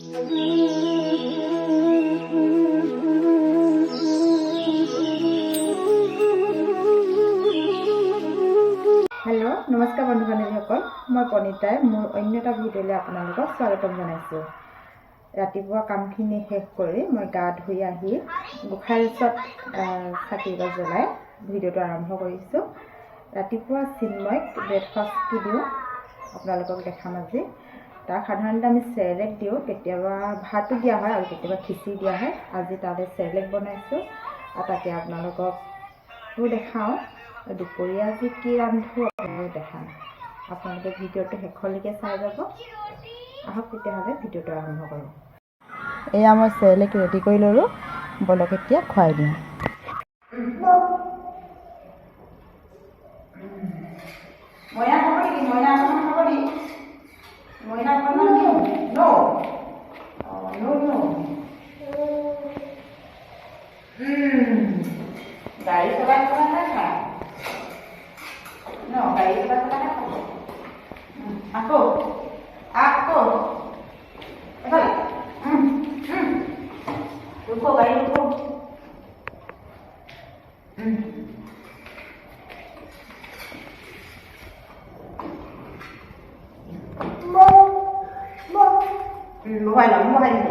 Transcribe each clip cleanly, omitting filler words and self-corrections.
Hello नमस्कार बंधु बान्धवीসকল मैं पनिताय मोर अन्य এটা ভিডিঅ'লৈ আপোনালোকক স্বাগতম জনাইছোঁ। ৰাতিপুৱা কামখিনি শেষ কৰি মই গা ধুই আহি গোঁসাই ওচৰত চাকি জ্বলাই ভিডিঅ'টো আৰম্ভ কৰিছোঁ। ৰাতিপুৱা চিন্ময়ক ব্ৰেকফাষ্ট দিওঁ, আপোনালোকক দেখাম আজি। তাক সাধাৰণতে আমি চেৰেলেক দিওঁ, কেতিয়াবা ভাতো দিয়া হয় আৰু কেতিয়াবা খিচিৰি দিয়া হয়। আজি তাতে চেৰেলেক বনাইছোঁ আৰু তাকে আপোনালোকক দেখাওঁ। দুপৰীয়া আজি কি ৰান্ধো আপোনালোকক দেখাম। আপোনালোকে ভিডিঅ'টো শেষলৈকে চাই যাব। আহক তেতিয়াহ'লে ভিডিঅ'টো আৰম্ভ কৰোঁ। এয়া মই চেৰেলেক ৰেডি কৰি ল'লোঁ, বলক এতিয়া খুৱাই দিওঁ। মইনা খাব নেকি? মইনা অকণমান খাব নেকি? মইনা অকণমান দিওঁ? গাড়ী চলাই চলাই নাখায় গাড়ী চলাই চলাই নাখাব। আকৌ এফালে ৰুকো, গাড়ী ৰুকো। বহাই লম, বহাই দিম।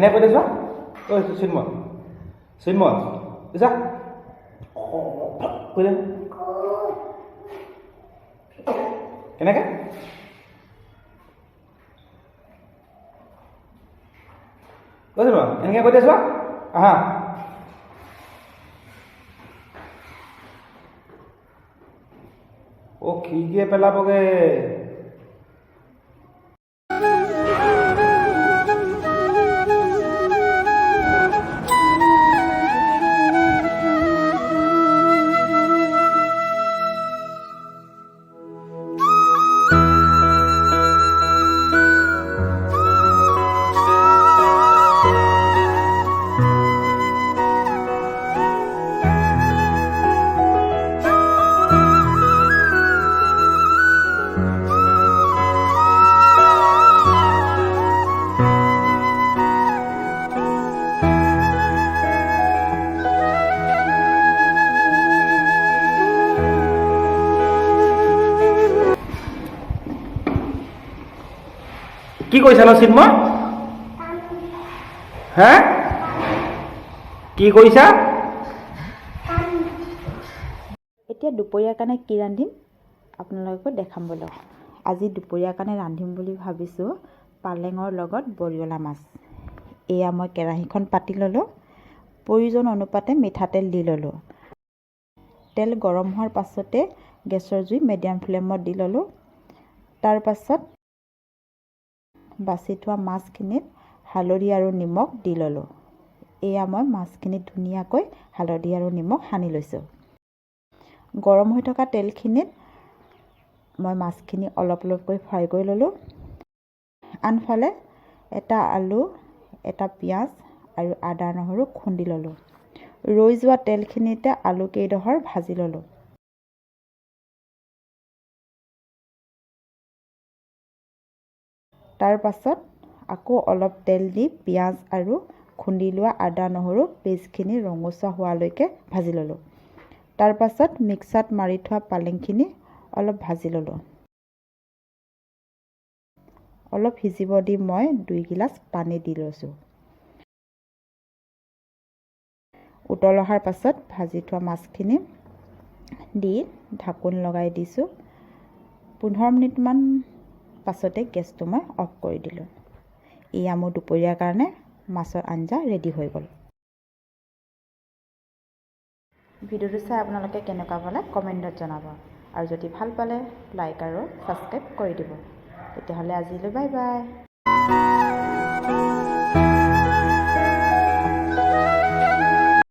এনেকৈ কৈ দেছোৱা ঐ চিন্ময় চিন্ময় যা কৈ দে কেনেকৈ কৈ চিন্ময় এনেকৈ কৈ দেছোৱা আহা অ' খিৰিকীয়ে পেলাবগৈ কি কৈছা ন চিন্ময় হে কি কৈছা এতিয়া দুপৰীয়াৰ কাৰণে কি ৰান্ধিম আপোনালোকক দেখাম বলক আজি দুপৰীয়াৰ কাৰণে ৰান্ধিম বুলি ভাবিছোঁ পালেঙৰ লগত বৰিয়লা মাছ এয়া মই কেৰাহীখন পাতি ল'লোঁ প্ৰয়োজন অনুপাতে মিঠাতেল দি ল'লোঁ তেল গৰম হোৱাৰ পাছতে গেছৰ জুই মিডিয়াম ফ্লেমত দি ল'লোঁ তাৰ পাছত বাছি থোৱা মাছখিনিত হালধি আৰু নিমখ দি ল'লোঁ এয়া মই মাছখিনিত ধুনীয়াকৈ হালধি আৰু নিমখ সানি লৈছোঁ গৰম হৈ থকা তেলখিনিত মই মাছখিনি অলপ অলপকৈ ফ্ৰাই কৰি ল'লোঁ আনফালে এটা আলু এটা পিঁয়াজ আৰু আদা নহৰু খুন্দি ল'লোঁ ৰৈ যোৱা তেলখিনিতে আলু কেইডোখৰ ভাজি ল'লোঁ তাৰ পাছত আকৌ অলপ তেল দি পিঁয়াজ আৰু খুন্দি লোৱা আদা নহৰু পেষ্টখিনি ৰঙচুৱা হোৱালৈকে ভাজি ল'লোঁ তাৰ পাছত মিক্সাত মাৰি থোৱা পালেংখিনি অলপ ভাজি ল'লোঁ অলপ সিজিব দি মই 2 গিলাচ পানী দি লৈছোঁ উতল অহাৰ পাছত ভাজি থোৱা মাছখিনি দি ঢাকোন লগাই দিছোঁ 15 মিনিটমান পাছতে গেছটো মই অফ কৰি দিলোঁ এয়া মোৰ দুপৰীয়াৰ কাৰণে মাছৰ আঞ্জা ৰেডি হৈ গ'ল ভিডিঅ'টো চাই আপোনালোকে কেনেকুৱা পালে কমেণ্টত জনাব আৰু যদি ভাল পালে লাইক আৰু ছাবস্ক্ৰাইব কৰি দিব তেতিয়াহ'লে আজিলৈ বাই বাই